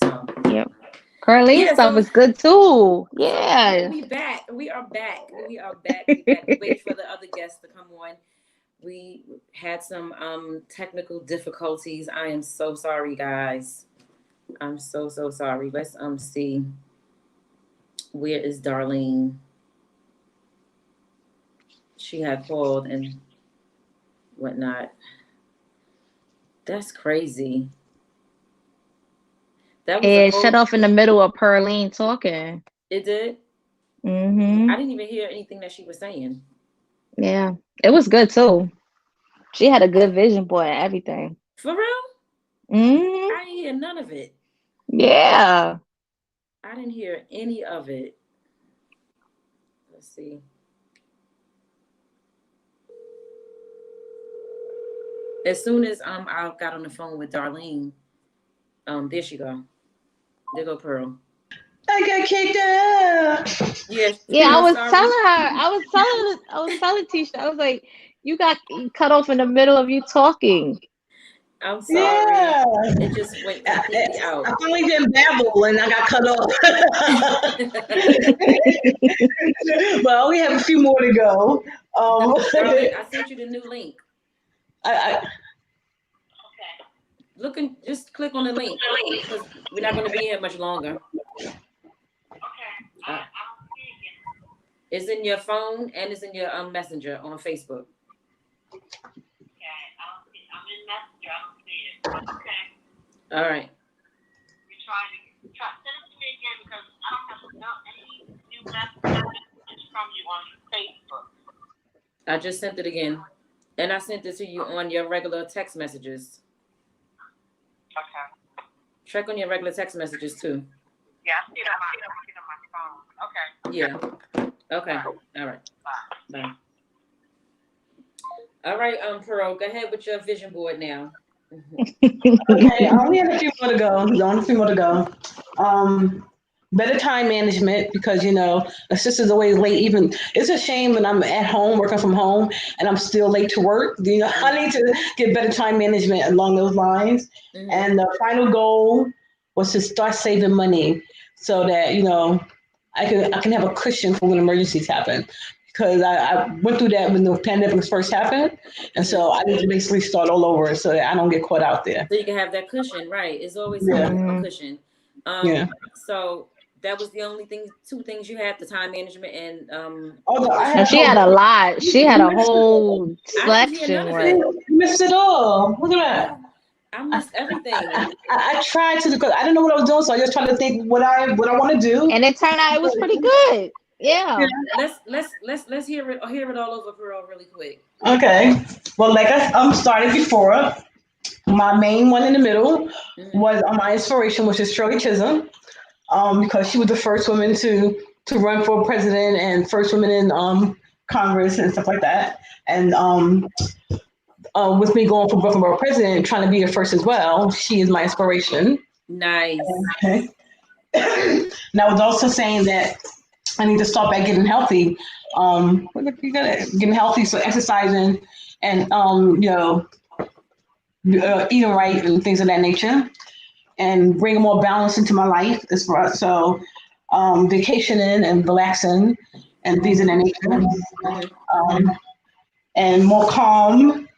So Yep. Carlene yeah, stuff so is good too. yeah, Yeah. we back. We are back. We are back. We back. We waited for the other guests to come on. We had some technical difficulties. I am so sorry, guys. I'm so sorry. Let's see. Where is Darlene? She had called and whatnot. That's crazy. That was a It shut whole. off in the middle of Pearline talking. It did. I Mm-hmm. didn't even hear anything that she was saying. Yeah. It was good too. She had a good vision board and everything. For real? Mm-hmm. I didn't hear none of it. Yeah. I didn't hear any of it. Let's see. As soon as I got on the phone with Darlene, there she go. There go Pearl. I got kicked out. Yeah, Yeah, I I'm was sorry. telling her, I was telling Tisha, I was like, you got cut off in the middle of you talking. I'm sorry. Yeah. It just went completely out. I finally did babble and I got cut off. Well, we have a few more to go. Darlene, I sent you the new link. I Just click on the link because we're not going to be here much longer. Uh, it's in your phone and it's in your messenger on Facebook. I'm in Messenger. I don't see it. Okay. All right. You're trying to send it to me again because I don't have any new messages from you on Facebook. I just sent it again. And I sent it to you on your regular text messages. Okay. Check on your regular text messages too. Yeah, I see it on my phone. Okay. Yeah. Okay. All right. Bye. All right, Pearl, go ahead with your vision board now. okay, I only have a few more to go. Only a few more to go. Better time management because a sister's always late. Even it's a shame when I'm at home working from home and I'm still late to work. I need to get better time management along those lines. Mm-hmm. And the final goal was to start saving money so that I can have a cushion for when emergencies happen. Because I went through that when the pandemic first happened, and so I need to basically start all over so that I don't get caught out there. So you can have that cushion, right? It's always Yeah. good to have a cushion. Yeah. So that was the only two things you had: the time management and Although I And she had a lot. She had a whole I didn't hear selection none of with. it. You missed it all. Look at that. I missed everything. I tried to because I didn't know what I was doing, so I just tried to think what I want to do. And it turned out it was pretty good. Yeah. Let's hear it all over Pearl really quick. Okay. Well, like I started before, my main one in the middle was my inspiration, which is Shirley Chisholm, because she was the first woman to run for president and first woman in Congress and stuff like that. And with me going for Brooklyn Borough president, trying to be the first as well, she is my inspiration. Nice. Okay. And I was also saying that I need to start back getting healthy. Getting healthy, so exercising and eating right and things of that nature, and bringing more balance into my life as far so vacationing and relaxing and things of that nature, and more calm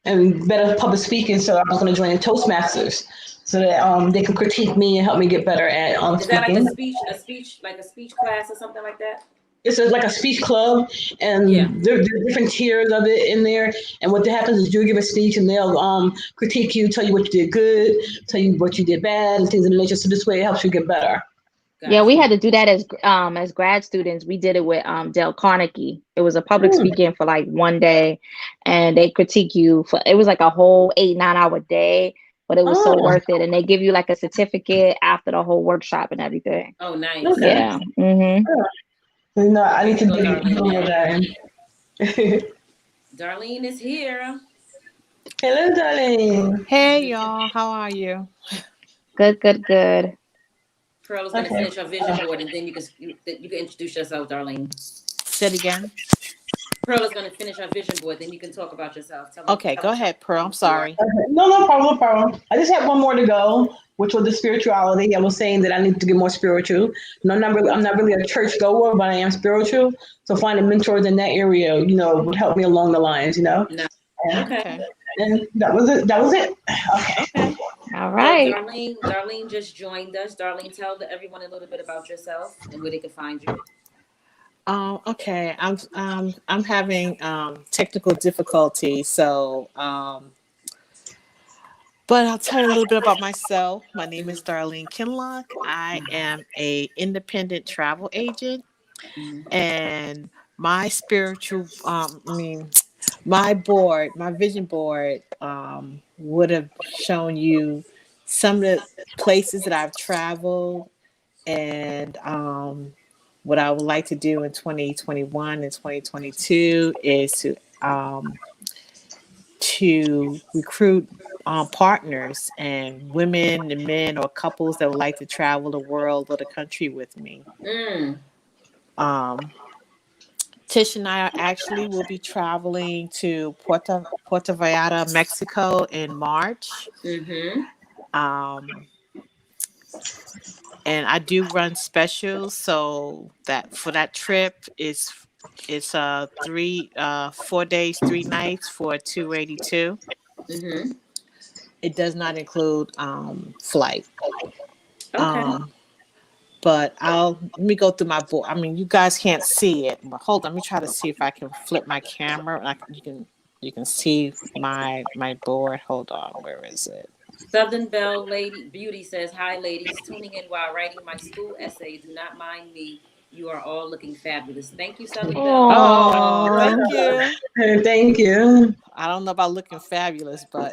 and better public speaking. So I was going to join the Toastmasters so that they can critique me and help me get better at Is that speaking. like a speech class or something like that? It's like a speech club, and there are different tiers of it in there. And what happens is you give a speech, and they'll critique you, tell you what you did good, tell you what you did bad, and things of the nature. So this way, it helps you get better. Gotcha. Yeah, we had to do that as grad students. We did it with Dale Carnegie. It was a public speaking for like one day, and they critique you for. It was like a whole 8-9 hour day, but it was so worth it. And they give you like a certificate after the whole workshop and everything. Oh, nice. Okay. Yeah. Mm-hmm. No, I need to do that. Darlene is here. Hello, Darlene. Hey, y'all. How are you? Good. Pearl is going to finish her vision board, and then you can introduce yourself, Darlene. Say it again. Pearl is going to finish our vision board. Then you can talk about yourself. Tell them- Okay, go ahead, Pearl. I'm sorry. No problem, no problem. I just had one more to go, which was the spirituality. I was saying that I need to get more spiritual. No, I'm not really a church goer, but I am spiritual. So finding mentors in that area, would help me along the lines, No. And, Okay. and that was it. That was it. Okay. Okay. All right. Darlene just joined us. Darlene, tell everyone a little bit about yourself and where they can find you. Okay. I'm having technical difficulties, so but I'll tell you a little bit about myself. My name is Darlene Kinlock. I am a independent travel agent, and my spiritual, my vision board, would have shown you some of the places that I've traveled, and what I would like to do in 2021 and 2022 is to recruit partners and women and men or couples that would like to travel the world or the country with me. Tish and I actually will be traveling to Puerto Vallarta, Mexico in March. And I do run specials, so that for that trip it's 4 days, 3 nights for $282. It does not include flight. Okay. But let me go through my board. I mean, you guys can't see it, but hold on. Let me try to see if I can flip my camera. You can see my board. Hold on, where is it? Southern Belle Lady Beauty says, "Hi, ladies. Tuning in while writing my school essay. Do not mind me. You are all looking fabulous. Thank you, Southern Belle." Oh, thank you. Thank you. I don't know about looking fabulous, but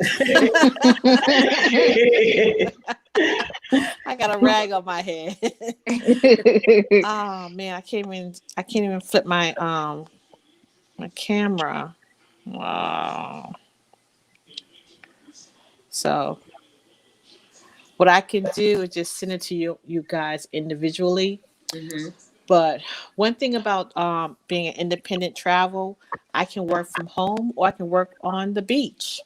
I got a rag on my head. Oh man, I can't even flip my my camera. Wow. So what I can do is just send it to you guys individually. But one thing about being an independent travel, I can work from home or I can work on the beach.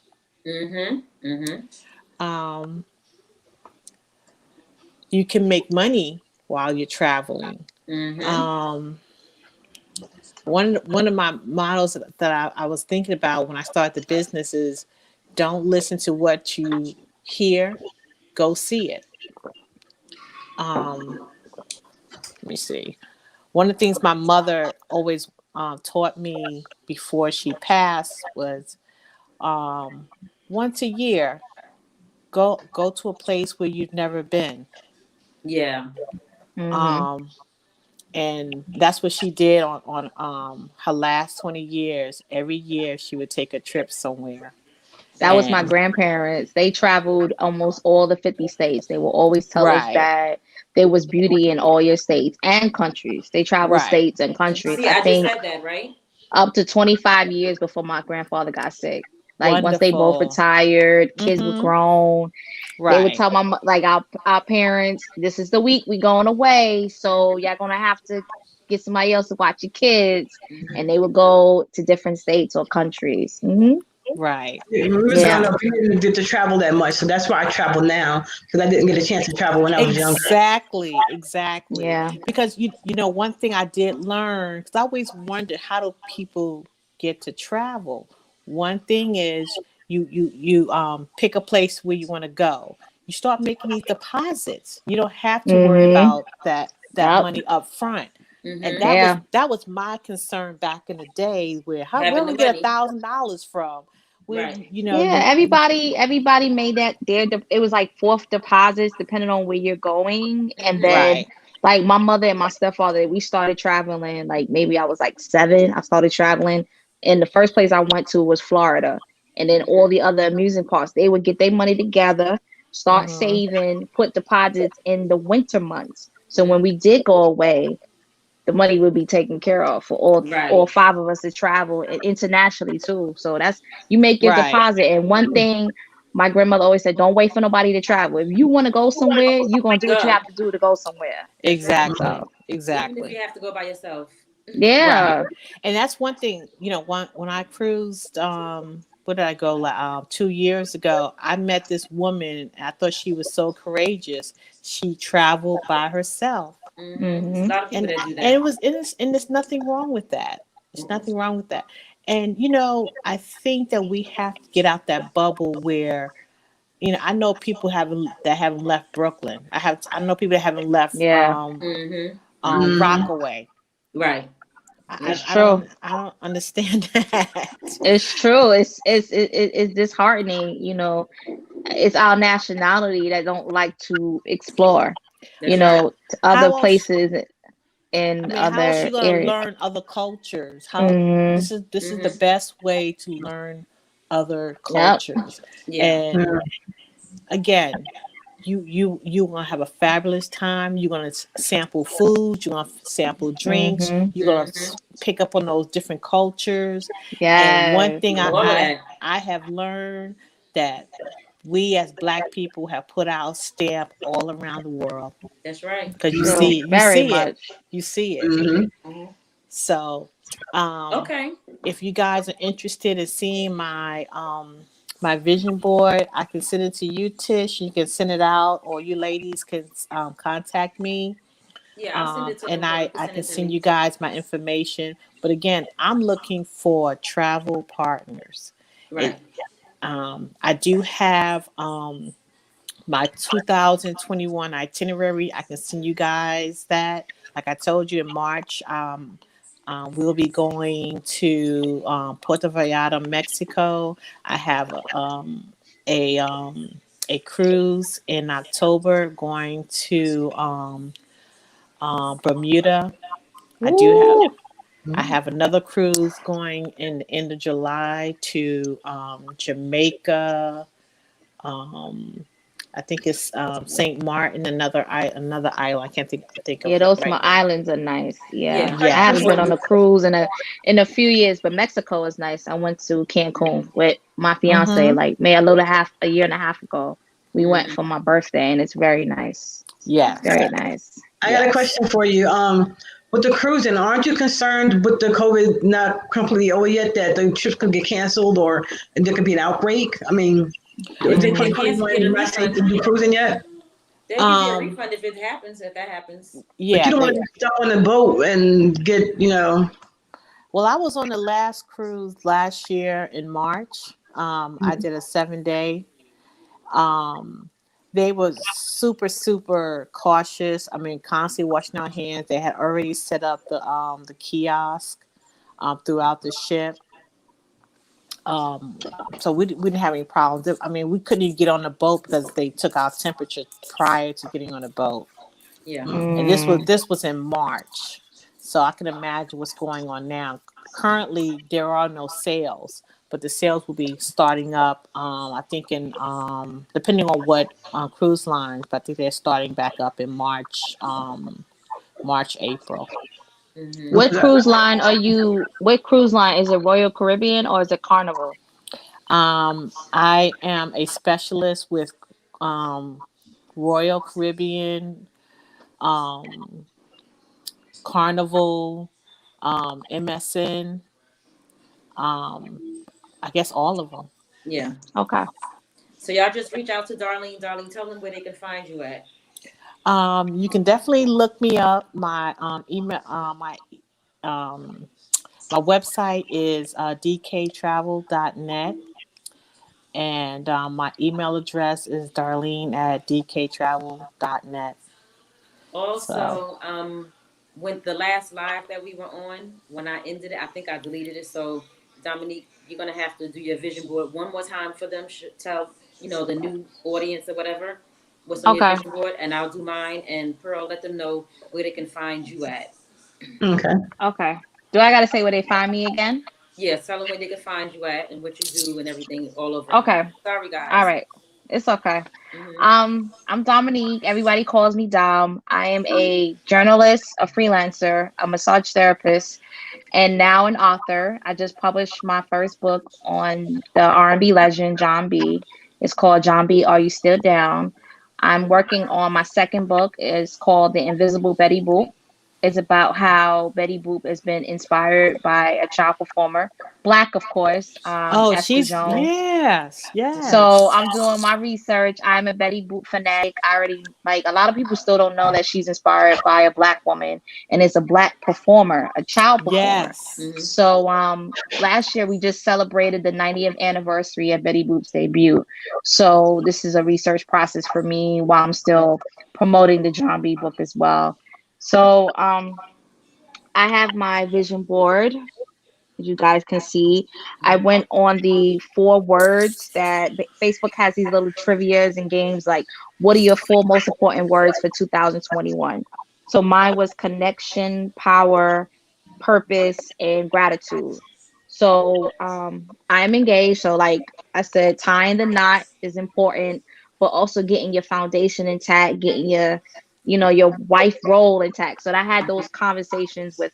You can make money while you're traveling. One of my models that I was thinking about when I started the business is don't listen to what you hear, go see it. Let me see. One of the things my mother always taught me before she passed was once a year, go to a place where you've never been. Yeah. And that's what she did on her last 20 years. Every year she would take a trip somewhere. That was my grandparents. They traveled almost all the 50 states. They will always tell us that there was beauty in all your states and countries. They traveled states and countries. See, I think just said that, right? Up to 25 years before my grandfather got sick. Like Wonderful. Once they both retired, kids were grown. They would tell our parents, this is the week we going away, so y'all gonna have to get somebody else to watch your kids. And they would go to different states or countries. Right. We didn't get to travel that much, so that's why I travel now, because I didn't get a chance to travel when I was younger. Exactly. Yeah. Because you know one thing I did learn, because I always wondered, how do people get to travel? One thing is you pick a place where you want to go. You start making these deposits. You don't have to worry about that money up front. And that was my concern back in the day, where where we get $1,000 from? Everybody made that it was like fourth deposits depending on where you're going. And then like my mother and my stepfather, we started traveling like maybe I was like 7. I started traveling, and the first place I went to was Florida. And then all the other amusement parks, they would get their money together, start saving, put deposits in the winter months. So when we did go away, the money would be taken care of for all 5 of us to travel, and internationally too. So that's, you make your deposit. And one thing my grandmother always said, don't wait for nobody to travel. If you want to go somewhere, you're going to do what you have to do to go somewhere. Exactly. Even if you have to go by yourself. Yeah. And that's one thing, when I cruised, where did I go? 2 years ago, I met this woman. And I thought she was so courageous. She traveled by herself, There's a Hmm. lot of people and that do and that. there's nothing wrong with that. There's nothing wrong with that. And I think that we have to get out that bubble where, I know people haven't left Brooklyn. I know people that haven't left Yeah. Mm-hmm. Mm. Rockaway. Right. I, It's I, I don't true. I don't understand that. It's true. It's disheartening. It's our nationality that don't like to explore. That's right. To other How else? places I in mean, how else other you gonna areas. learn other cultures? How Hmm. this is the Mm-hmm. best way to learn other Yep. cultures. Yeah. And again, you gonna have a fabulous time. You're gonna sample food. You're gonna sample drinks. Hmm. You're gonna Mm-hmm. pick up on those different cultures. And one Yes. thing All of that. I have learned that we as Black people have put our stamp all around the world, That's right. because True. Very much. you see it. Mm-hmm. Mm-hmm. So, Okay. if you guys are interested in seeing my vision board, I can send it to you, Tish. You can send it out, or you ladies can contact me, Yeah, I'll send it to and them. You can I send can it to send me. you guys my information. But again, I'm looking for travel partners. It Right. I do have my 2021 itinerary. I can send you guys that. Like I told you in March, we'll be going to Puerto Vallarta, Mexico. I have a a cruise in October going to Bermuda. I do have. Ooh. I have another cruise going in the end of July to Jamaica. Um, I think it's Saint Martin, another island. I can't think of Yeah, it those right small now. islands are nice. Yeah. Yeah. I Yeah. haven't been on a cruise in a few years, but Mexico is nice. I went to Cancun with my fiance Mm-hmm. like maybe a year and a half ago. We went Mm-hmm. for my birthday and it's very nice. Yes. Very nice. I got a Yes. question for you. With the cruising, aren't you concerned with the COVID not completely over yet that the trips could get canceled or there could be an outbreak? I mean, If is they it get Mm. 2021 canceled, get a and not safe to refund. do cruising yet? They'll give you a Um. refund if it happens. If that happens. But you Yeah. don't want to be stuck on the boat and get. Well, I was on the last cruise last year in March. I did a 7 day. Um, they were super, super cautious. I mean, constantly washing our hands. They had already set up the kiosk throughout the ship. Um, so we didn't have any problems. I mean, we couldn't even get on the boat because they took our temperature prior to getting on the boat. Yeah. And Mm. this was in March, so I can imagine what's going on now. Currently, there are no sales, but the sales will be starting up. I think in depending on what cruise lines, but I think they're starting back up in March, March, April. Mm-hmm. What cruise line are you? What cruise line is it? Royal Caribbean or is it Carnival? I am a specialist with um, Royal Caribbean, um, Carnival, MSN. Um, I guess all of them. Yeah. Okay. So y'all just reach out to Darlene. Darlene, tell them where they can find you at. You can definitely look me up. My email, um, my website is dktravel.net, and my email address is darlene at dktravel.net. So, Also, when the last live that we were on, when I ended it, I think I deleted it. So, Dominique, you're gonna have to do your vision board one more time for them. Tell the new audience or whatever what's on your Okay. vision board, and I'll do mine. And Pearl, let them know where they can find you at. Okay. Okay. Do I gotta say where they find me again? Yeah, tell them where they can find you at and what you do and everything all over again. Okay. Sorry, All guys. right. It's okay. Mm-hmm. I'm Dominique. Everybody calls me Dom. I am a journalist, a freelancer, a massage therapist, and now an author. I just published my first book on the R&B legend John B. It's called John B. Are You Still Down? I'm working on my second book. It's called The Invisible Betty Boop. It's about how Betty Boop has been inspired by a child performer, Black, of course, Oh, Esther she's Jones. yes, So yes. I'm doing my research. I'm a Betty Boop fanatic. I already like a lot of people still don't know that she's inspired by a Black woman and it's a Black performer, a child performer. Yes. Mhm. So last year we just celebrated the 90th anniversary of Betty Boop's debut. So this is a research process for me while I'm still promoting the John B book as well. So I have my vision board, as you guys can see. I went on the 4 words that Facebook has these little trivias and games like, what are your 4 most important words for 2021? So mine was connection, power, purpose, and gratitude. So I'm engaged. So like I said, tying the knot is important, but also getting your foundation intact, getting your wife role intact. So I had those conversations with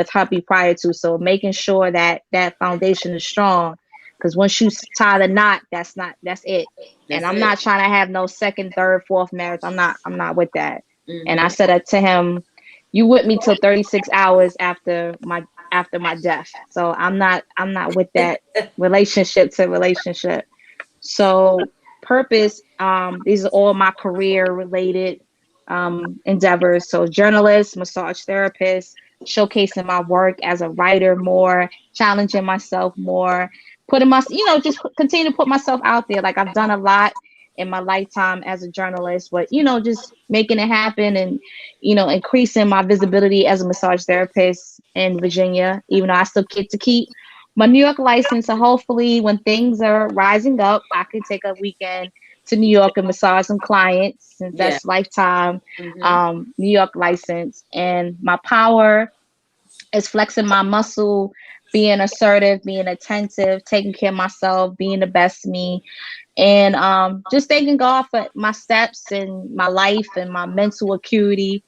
hubby prior to. So making sure that that foundation is strong, because once you tie the knot, that's it. And That's I'm it. not trying to have no second, third, fourth marriage. I'm not with that. And I Mhm. said that to him, you with me till 36 hours after my death. So I'm not with that relationship to relationship. So purpose, these are all my career related endeavors. So journalist, massage therapist, showcasing my work as a writer more, challenging myself more, putting just continue to put myself out there. Like I've done a lot in my lifetime as a journalist, but just making it happen and increasing my visibility as a massage therapist in Virginia, even though I still get to keep my New York license. So hopefully when things are rising up, I can take a weekend to New York and massage some clients since Yeah. that's lifetime Mhm. New York license. And my power is flexing my muscle, being assertive, being attentive, taking care of myself, being the best me, and just thanking God for my steps and my life and my mental acuity.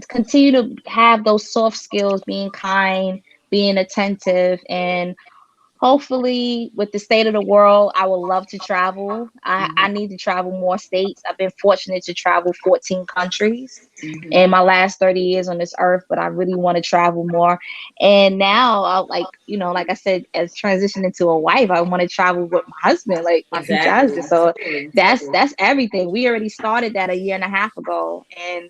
Continue to have those soft skills, being kind, being attentive, and hopefully with the state of the world, I would love to travel. I need to travel more states. I've been fortunate to travel 14 countries Mhm. in my last 30 years on this earth, but I really want to travel more. And now I'll like I said, as transition into a wife, I want to travel with my husband, like my future husband. Exactly. So Totally. that's Totally. that's everything. We already started that a year and a half ago, and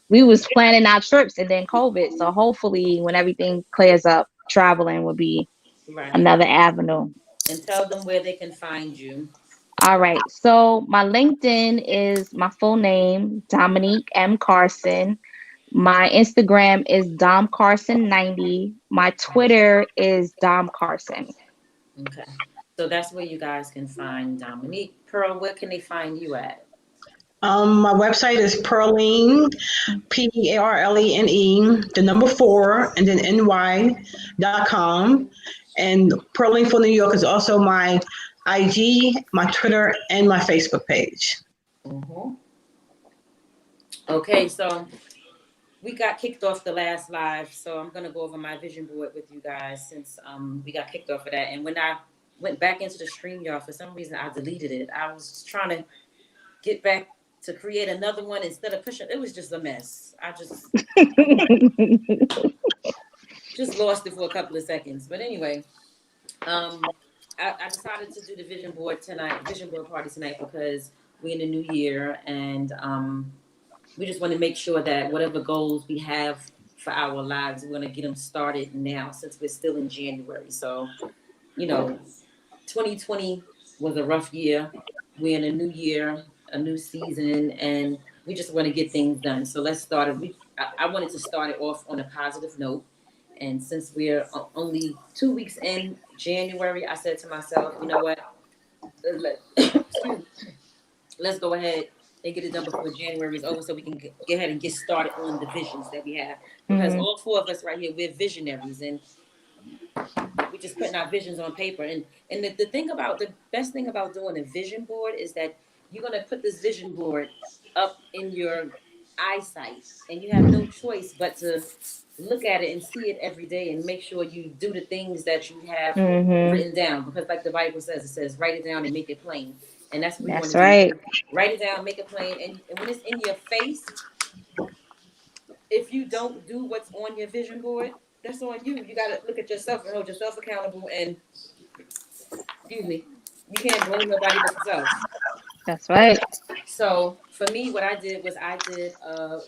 we was planning our trips and then COVID. So hopefully when everything clears up, traveling will be Right. another avenue. And tell them where they can find you. All right. So my LinkedIn is my full name, Dominique M. Carson. My Instagram is Dom Carson 90. My Twitter is Dom Carson. Okay. So that's where you guys can find Dominique. Pearl, where can they find you at? My website is Pearlene, Pearlene, the number 4, and then ny.com. And Pearlene for New York is also my IG, my Twitter, and my Facebook page. Mhm. Okay, so we got kicked off the last live, so I'm gonna go over my vision board with you guys since we got kicked off of that. And when I went back into the stream, y'all, for some reason I deleted it. I was trying to get back to create another one instead of pushing. It was just a mess. I just lost it for a couple of seconds. But anyway, I decided to do the vision board party tonight because we're in the new year and we just want to make sure that whatever goals we have for our lives, we're going to get them started now since we're still in January. So, 2020 was a rough year. We're in a new year, a new season, and we just want to get things done. So let's start it. I wanted to start it off on a positive note. And since we're only 2 weeks in January, I said to myself, you know what? Let's go ahead and get it done before January is over so we can get ahead and get started on the visions that we have. Because Mhm. all 4 of us right here, we're visionaries and we're just putting our visions on paper. And the best thing about doing a vision board is that you're going to put this vision board up in your eyesight and you have no choice but to look at it and see it every day and make sure you do the things that you have Mhm. written down because like the Bible says, it says write it down and make it plain. And that's what we want That's to do. right. Write it down, make it plain, and when it's in your face, if you don't do what's on your vision board, that's on you. You gotta look at yourself and hold yourself accountable. And excuse me, you can't blame nobody but yourself. That's right. So for me, what I did was I did a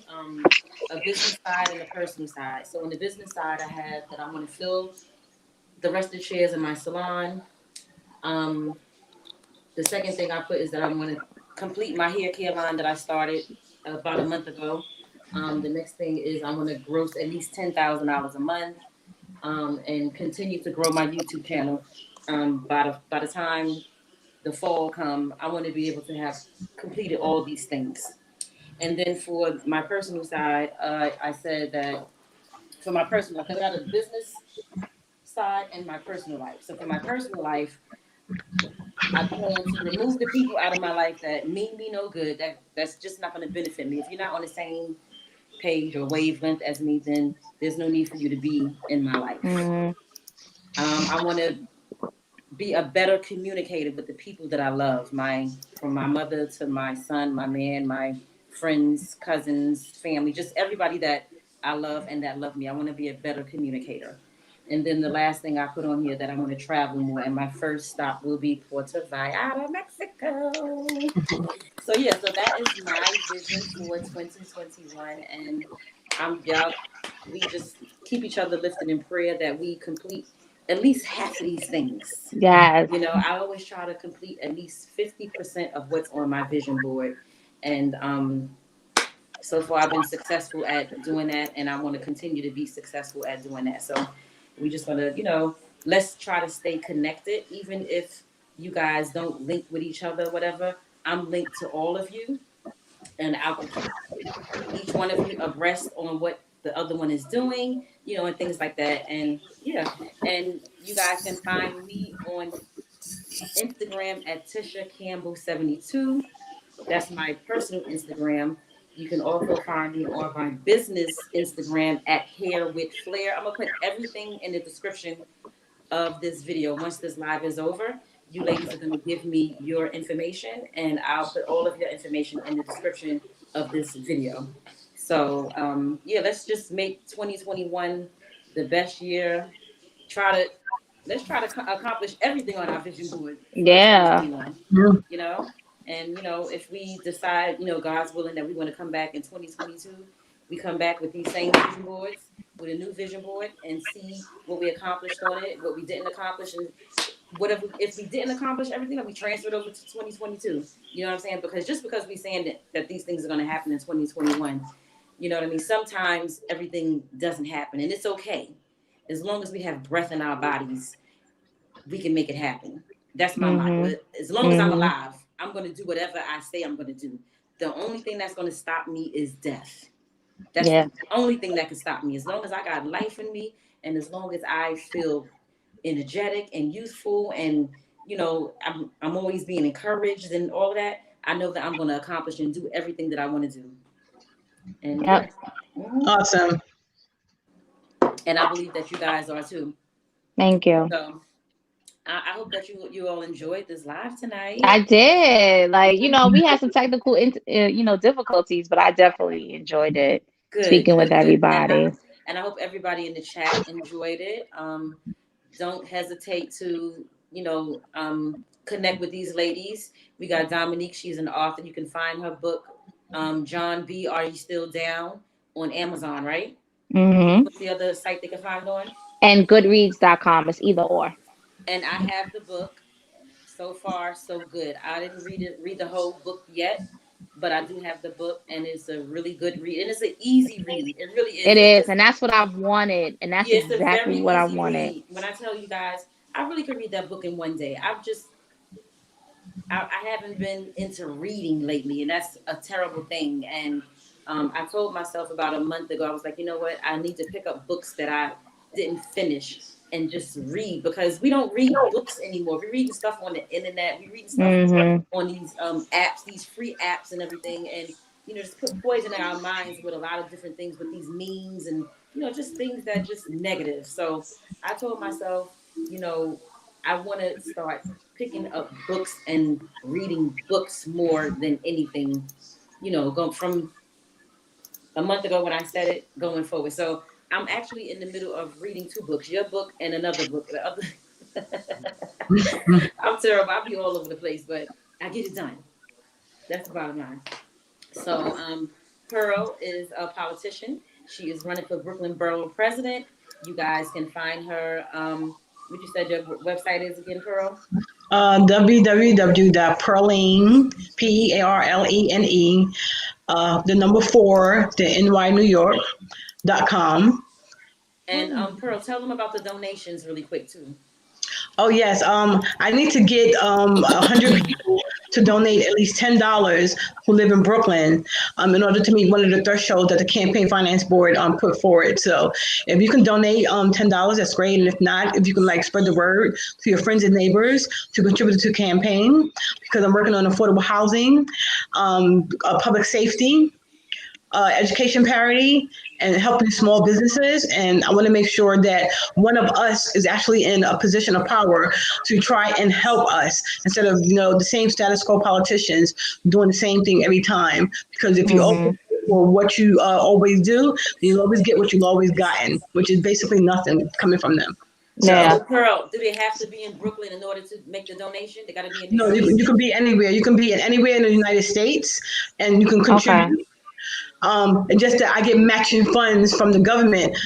business side and a personal side. So on the business side, I had that I'm going to fill the rest of the chairs in my salon. Um, the second thing I put is that I'm going to complete my hair care line that I started about a month ago. The next thing is I'm going to gross at least $10,000 a month, and continue to grow my YouTube channel. By the time the fall come, I want to be able to have completed all these things. And then for my personal side, I said that for my personal, because I got a business side and my personal life. So for my personal life, I plan to remove the people out of my life that mean me no good. That's just not going to benefit me. If you're not on the same page or wavelength as me, then there's no need for you to be in my life. Mhm. I want to be a better communicator with the people that I love. From my mother to my son, my man, my friends, cousins, family, just everybody that I love and that love me. I want to be a better communicator. And then the last thing I put on here that I want to travel more, and my first stop will be Puerto Vallarta, Mexico. So yeah, so that is my vision for 2021, and y'all, we just keep each other lifted in prayer that we complete at least half of these things. Yes. You know, I always try to complete at least 50% of what's on my vision board, and so far I've been successful at doing that, and I want to continue to be successful at doing that. So we just want to, let's try to stay connected, even if you guys don't link with each other, whatever. I'm linked to all of you, and I'll keep each one of you abreast on what the other one is doing, and things like that. And yeah, and you guys can find me on Instagram at Tisha Campbell 72. That's my personal Instagram. You can also find me on my business Instagram at Hair with Flair. I'm gonna put everything in the description of this video. Once this live is over, you ladies are gonna give me your information, and I'll put all of your information in the description of this video. So yeah, let's just make 2021 the best year. Let's try to accomplish everything on our vision board for Yeah. 2021. And if we decide, God's willing, that we want to come back in 2022, we come back with these same vision boards, with a new vision board, and see what we accomplished on it, what we didn't accomplish, and whatever. If we didn't accomplish everything, then we transfer it over to 2022. You know what I'm saying? Because just because we're saying that these things are going to happen in 2021, you know what I mean? Sometimes everything doesn't happen, and it's okay. As long as we have breath in our bodies, we can make it happen. That's my motto. As long as I'm alive, I'm going to do whatever I say I'm going to do. The only thing that's going to stop me is death. That's the only thing that can stop me. As long as I got life in me, and as long as I feel energetic and youthful, and I'm always being encouraged and all of that, I know that I'm going to accomplish and do everything that I want to do. And Awesome. And I believe that you guys are too. Thank you. So I hope that you all enjoyed this live tonight. I did. We had some technical, difficulties, but I definitely enjoyed it. Speaking with everybody. And I hope everybody in the chat enjoyed it. Don't hesitate to, connect with these ladies. We got Dominique. She's an author. You can find her book, John B. Are You Still Down, on Amazon, right? Mm-hmm. What's the other site they can find on? And Goodreads.com. It's either or. And I have the book. So far, so good. I didn't read the whole book yet, but I do have the book, and it's a really good read. And it's an easy read. It really is. It is, and that's what I wanted, and that's exactly what I wanted. Read. When I tell you guys, I really could read that book in one day. I haven't been into reading lately, and that's a terrible thing. And I told myself about a month ago, I was like, you know what? I need to pick up books that I didn't finish and just read, because we don't read books anymore. We're reading stuff on the internet. We're reading stuff on these apps, these free apps and everything. And, just put poison in our minds with a lot of different things, with these memes and, just things that are just negative. So I told myself, I want to start picking up books and reading books more than anything, going from a month ago when I said it going forward. So I'm actually in the middle of reading 2 books, your book and another book. The other I'm terrible. I'll be all over the place, but I get it done. That's the bottom line. So Pearl is a politician. She is running for Brooklyn Borough President. You guys can find her. What you said your website is again, Pearl? www.Pearlene, Pearlene, the number 4, the NY New York.com. And Pearl, tell them about the donations really quick too. Oh yes, I need to get 100 people to donate at least $10 who live in Brooklyn in order to meet one of the thresholds that the Campaign Finance Board put forward. So if you can donate $10, that's great. And if not, if you can spread the word to your friends and neighbors to contribute to the campaign, because I'm working on affordable housing, public safety, education parity, and helping small businesses. And I want to make sure that one of us is actually in a position of power to try and help us instead of, the same status quo politicians doing the same thing every time. Because if you always for what you always do, you always get what you've always gotten, which is basically nothing coming from them. Yeah. So, Pearl, do they have to be in Brooklyn in order to make the donation? They got to be in New No, York? you can be anywhere. You can be anywhere in the United States, and you can contribute. Okay. And just that I get matching funds from the government.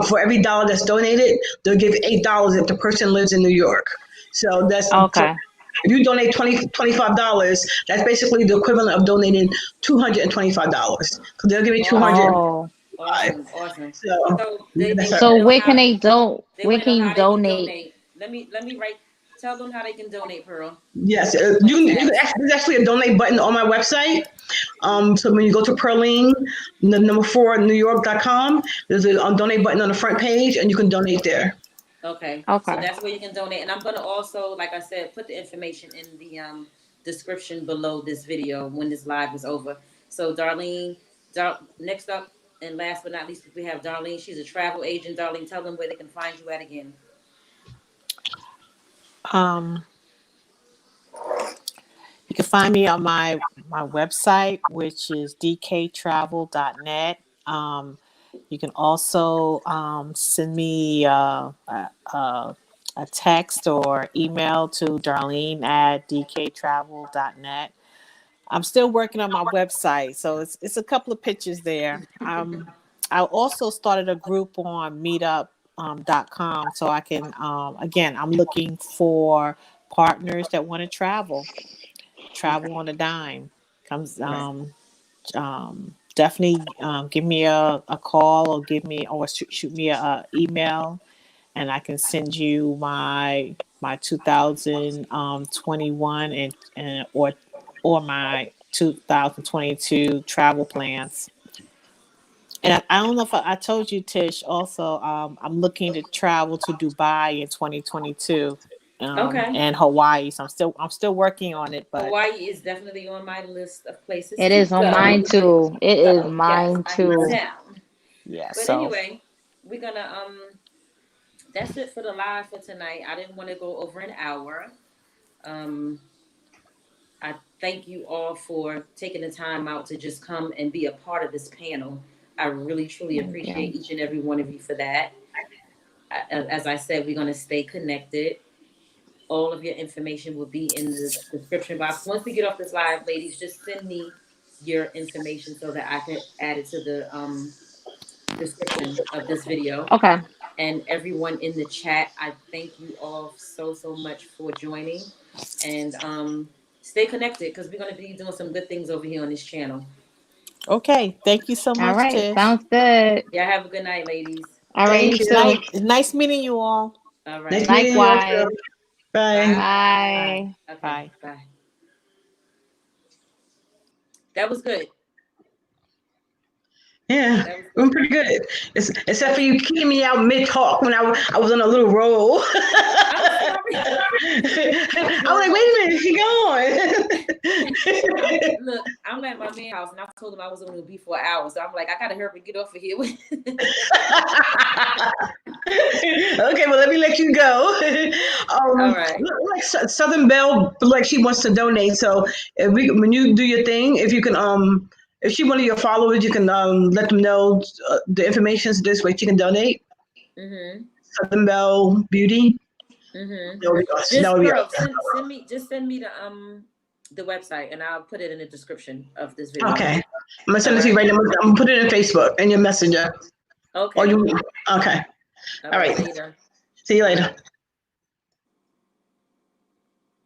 For every $1 that's donated, they'll give $8 if the person lives in New York. So that's Okay. so if you donate $25, that's basically the equivalent of donating $225 because they'll give you 200. Oh. Awesome. So they So wanna know where how- can they do? they Where wanna can know you how they can donate? Let me write. Tell them how they can donate, Pearl. yes, there's actually a donate button on my website. So when you go to Pearlene, the number 4 NewYork.com, there's a donate button on the front page, and you can donate there. Okay. Okay. So that's where you can donate, and I'm gonna also, like I said, put the information in the description below this video when this live is over. So Darlene, next up and last but not least, we have Darlene. She's a travel agent. Darlene, tell them where they can find you at again. You can find me on my website, which is dktravel.net. You can also send me a text or email to Darlene at dktravel.net. I'm still working on my website, so it's a couple of pictures there. I also started a group on meetup.com, so I can again, I'm looking for partners that want to travel on a dime. Comes definitely give me a call or shoot me a email, and I can send you my 2021 and or my 2022 travel plans. And I don't know if I told you, Tish, also, I'm looking to travel to Dubai in 2022 Okay. and Hawaii. So I'm still working on it. But Hawaii is definitely on my list of places. It to is on go. mine too. It is So, mine yes, too. I'm in town. yeah, But so anyway, we're gonna that's it for the live for tonight. I didn't want to go over an hour. I thank you all for taking the time out to just come and be a part of this panel. I really truly Thank appreciate each and every one of you for that. As I said, we're gonna stay connected. All of your information will be in the description box. Once we get off this live, ladies, just send me your information so that I can add it to the description of this video. Okay. And everyone in the chat, I thank you all so much for joining. And stay connected because we're going to be doing some good things over here on this channel. okay. Thank you so much, All right. Tish. Sounds good. Yeah, have a good night, ladies. All right. Thank You you. too. Nice meeting you all. All right. Nice meeting you all, Likewise. too. Bye. Bye. Okay, Bye. bye. That was good. Yeah, That was I'm pretty good. Except for you keeping me out mid talk when I was on a little roll. I'm sorry. I was like, wait a minute, she going. Look, I'm at my man's house and I told him I was only gonna be for an hour. So I'm like, I gotta hurry up and get off of here. Okay, well, let me let you go. All right. Like Southern Belle, like she wants to donate. So when you do your thing, if you can if she one of your followers, you can let them know the information is this way she can donate. Mm-hmm. Southern Belle Beauty. Mm-hmm. That would be awesome. That would be awesome. Send me the website and I'll put it in the description of this video. Okay. I'm gonna send it to you right now. I'm gonna put it in Facebook in your messenger. Okay. Or you okay. All right. Later. See you later.